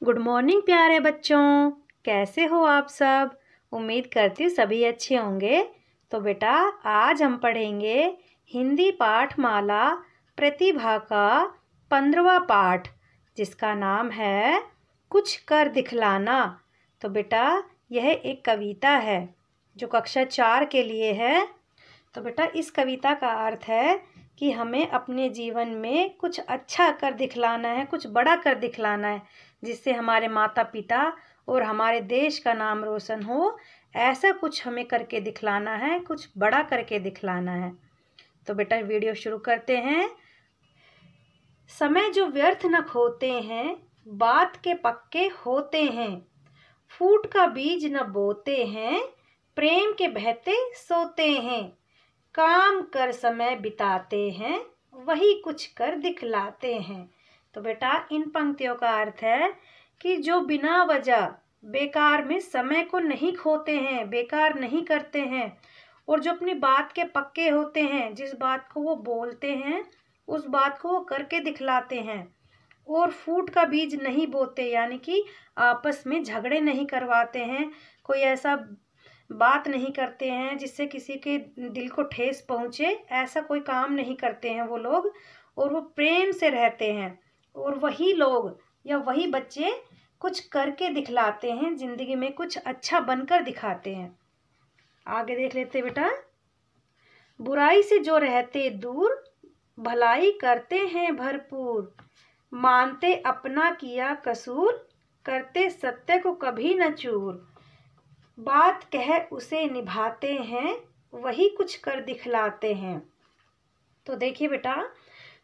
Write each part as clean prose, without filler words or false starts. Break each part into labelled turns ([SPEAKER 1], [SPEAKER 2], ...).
[SPEAKER 1] Good morning प्यारे बच्चों, कैसे हो आप सब। उम्मीद करती सभी अच्छे होंगे। तो बेटा आज हम पढ़ेंगे हिंदी पाठमाला प्रतिभा का 15वां पाठ, जिसका नाम है कुछ कर दिखलाना। तो बेटा यह एक कविता है जो कक्षा 4 के लिए है। तो बेटा इस कविता का अर्थ है कि हमें अपने जीवन में कुछ अच्छा कर दिखलाना है, कुछ बड़ा कर दिखलाना है, जिससे हमारे माता पिता और हमारे देश का नाम रोशन हो। ऐसा कुछ हमें करके दिखलाना है, कुछ बड़ा करके दिखलाना है। तो बेटा वीडियो शुरू करते हैं। समय जो व्यर्थ न खोते हैं, बात के पक्के होते हैं। फूट का बीज न बोते हैं, प्रेम के बहते सोते हैं। काम कर समय बिताते हैं, वही कुछ कर दिखलाते हैं। तो बेटा इन पंक्तियों का अर्थ है कि जो बिना वजह बेकार में समय को नहीं खोते हैं, बेकार नहीं करते हैं, और जो अपनी बात के पक्के होते हैं, जिस बात को वो बोलते हैं उस बात को वो करके दिखलाते हैं। और फूट का बीज नहीं बोते, यानी कि आपस में झगड़े नहीं करवाते हैं, कोई ऐसा बात नहीं करते हैं जिससे किसी के दिल को ठेस पहुँचे। ऐसा कोई काम नहीं करते हैं वो लोग, और वो प्रेम से रहते हैं। और वही लोग या वही बच्चे कुछ करके दिखलाते हैं, जिंदगी में कुछ अच्छा बनकर दिखाते हैं। आगे देख लेते बेटा। बुराई से जो रहते दूर, भलाई करते हैं भरपूर। मानते अपना किया कसूर, करते सत्य को कभी न चूर। बात कह उसे निभाते हैं, वही कुछ कर दिखलाते हैं। तो देखिए बेटा,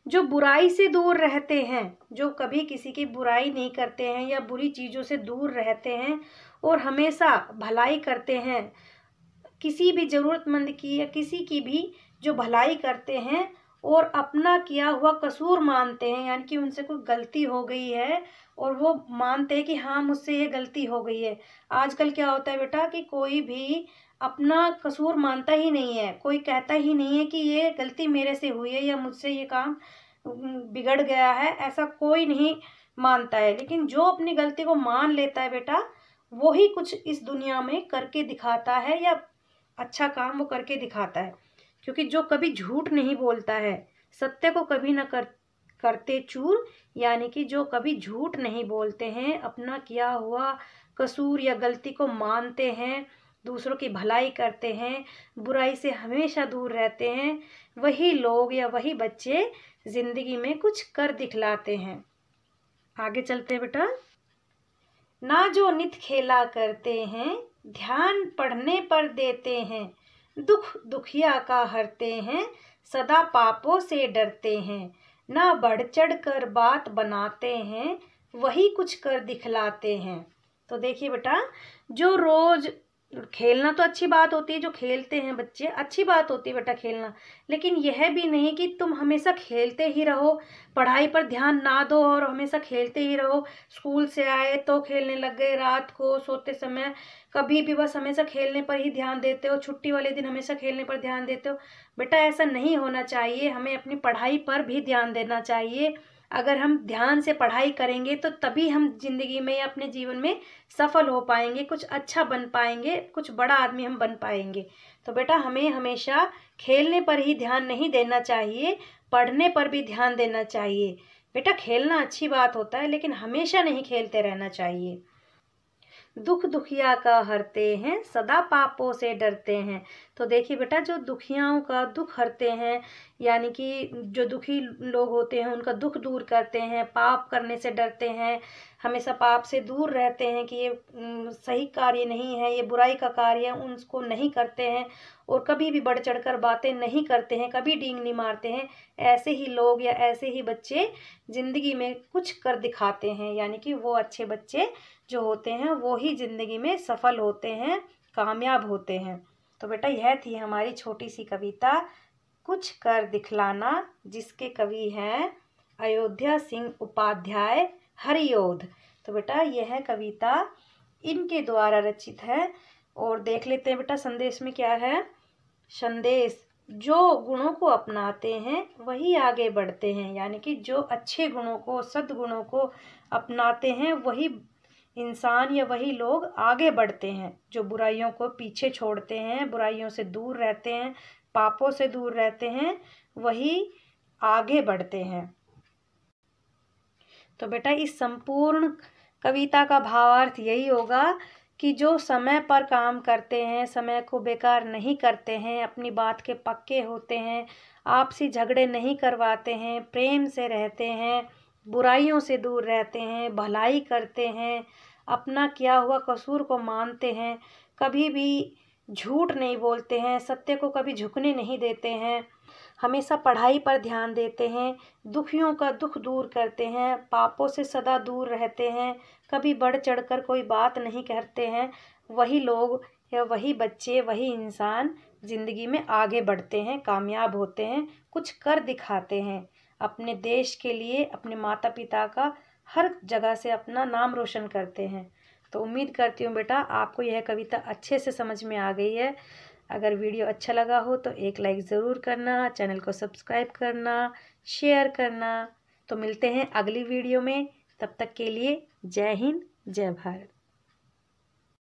[SPEAKER 1] जो बुराई से दूर रहते हैं, जो कभी किसी की बुराई नहीं करते हैं या बुरी चीज़ों से दूर रहते हैं और हमेशा भलाई करते हैं, किसी भी ज़रूरतमंद की या किसी की भी जो भलाई करते हैं, और अपना किया हुआ कसूर मानते हैं, यानी कि उनसे कोई गलती हो गई है और वो मानते हैं कि हाँ मुझसे ये गलती हो गई है। आजकल क्या होता है बेटा कि कोई भी अपना कसूर मानता ही नहीं है, कोई कहता ही नहीं है कि ये गलती मेरे से हुई है या मुझसे ये काम बिगड़ गया है, ऐसा कोई नहीं मानता है। लेकिन जो अपनी गलती को मान लेता है बेटा, वो ही कुछ इस दुनिया में करके दिखाता है या अच्छा काम वो करके दिखाता है। क्योंकि जो कभी झूठ नहीं बोलता है, सत्य को कभी न करते चूर, यानी कि जो कभी झूठ नहीं बोलते हैं, अपना किया हुआ कसूर या गलती को मानते हैं, दूसरों की भलाई करते हैं, बुराई से हमेशा दूर रहते हैं, वही लोग या वही बच्चे जिंदगी में कुछ कर दिखलाते हैं। आगे चलते हैं बेटा। ना जो नित खेला करते हैं, ध्यान पढ़ने पर देते हैं। दुख दुखिया का हरते हैं, सदा पापों से डरते हैं। ना बढ़ चढ़ कर बात बनाते हैं, वही कुछ कर दिखलाते हैं। तो देखिए बेटा, जो रोज खेलना तो अच्छी बात होती है, जो खेलते हैं बच्चे अच्छी बात होती है बेटा खेलना, लेकिन यह भी नहीं कि तुम हमेशा खेलते ही रहो, पढ़ाई पर ध्यान ना दो और हमेशा खेलते ही रहो। स्कूल से आए तो खेलने लग गए, रात को सोते समय कभी भी बस हमेशा खेलने पर ही ध्यान देते हो, छुट्टी वाले दिन हमेशा खेलने पर ध्यान देते हो। बेटा ऐसा नहीं होना चाहिए, हमें अपनी पढ़ाई पर भी ध्यान देना चाहिए। अगर हम ध्यान से पढ़ाई करेंगे तो तभी हम जिंदगी में या अपने जीवन में सफल हो पाएंगे, कुछ अच्छा बन पाएंगे, कुछ बड़ा आदमी हम बन पाएंगे। तो बेटा हमें हमेशा खेलने पर ही ध्यान नहीं देना चाहिए, पढ़ने पर भी ध्यान देना चाहिए। बेटा खेलना अच्छी बात होता है, लेकिन हमेशा नहीं खेलते रहना चाहिए। दुख दुखिया का हरते हैं, सदा पापों से डरते हैं। तो देखिए बेटा, जो दुखियाओं का दुख हरते हैं, यानी कि जो दुखी लोग होते हैं उनका दुख दूर करते हैं, पाप करने से डरते हैं, हमेशा पाप से दूर रहते हैं कि ये सही कार्य नहीं है, ये बुराई का कार्य है, उनको नहीं करते हैं, और कभी भी बढ़ चढ़कर बातें नहीं करते हैं, कभी डींग नहीं मारते हैं। ऐसे ही लोग या ऐसे ही बच्चे जिंदगी में कुछ कर दिखाते हैं, यानी कि वो अच्छे बच्चे जो होते हैं वो ही जिंदगी में सफल होते हैं, कामयाब होते हैं। तो बेटा यह थी हमारी छोटी सी कविता कुछ कर दिखलाना, जिसके कवि हैं अयोध्या सिंह उपाध्याय हरिओध। तो बेटा यह कविता इनके द्वारा रचित है। और देख लेते हैं बेटा संदेश में क्या है। संदेश, जो गुणों को अपनाते हैं वही आगे बढ़ते हैं, यानी कि जो अच्छे गुणों को, सद्गुणों को अपनाते हैं वही इंसान या वही लोग आगे बढ़ते हैं। जो बुराइयों को पीछे छोड़ते हैं, बुराइयों से दूर रहते हैं, पापों से दूर रहते हैं, वही आगे बढ़ते हैं। तो बेटा इस संपूर्ण कविता का भावार्थ यही होगा कि जो समय पर काम करते हैं, समय को बेकार नहीं करते हैं, अपनी बात के पक्के होते हैं, आपसी झगड़े नहीं करवाते हैं, प्रेम से रहते हैं, बुराइयों से दूर रहते हैं, भलाई करते हैं, अपना किया हुआ कसूर को मानते हैं, कभी भी झूठ नहीं बोलते हैं, सत्य को कभी झुकने नहीं देते हैं, हमेशा पढ़ाई पर ध्यान देते हैं, दुखियों का दुख दूर करते हैं, पापों से सदा दूर रहते हैं, कभी बढ़ चढ़कर कोई बात नहीं करते हैं, वही लोग या वही बच्चे, वही इंसान ज़िंदगी में आगे बढ़ते हैं, कामयाब होते हैं, कुछ कर दिखाते हैं, अपने देश के लिए, अपने माता पिता का हर जगह से अपना नाम रोशन करते हैं। तो उम्मीद करती हूँ बेटा आपको यह कविता अच्छे से समझ में आ गई है। अगर वीडियो अच्छा लगा हो तो एक लाइक ज़रूर करना, चैनल को सब्सक्राइब करना, शेयर करना। तो मिलते हैं अगली वीडियो में, तब तक के लिए जय हिंद, जय भारत।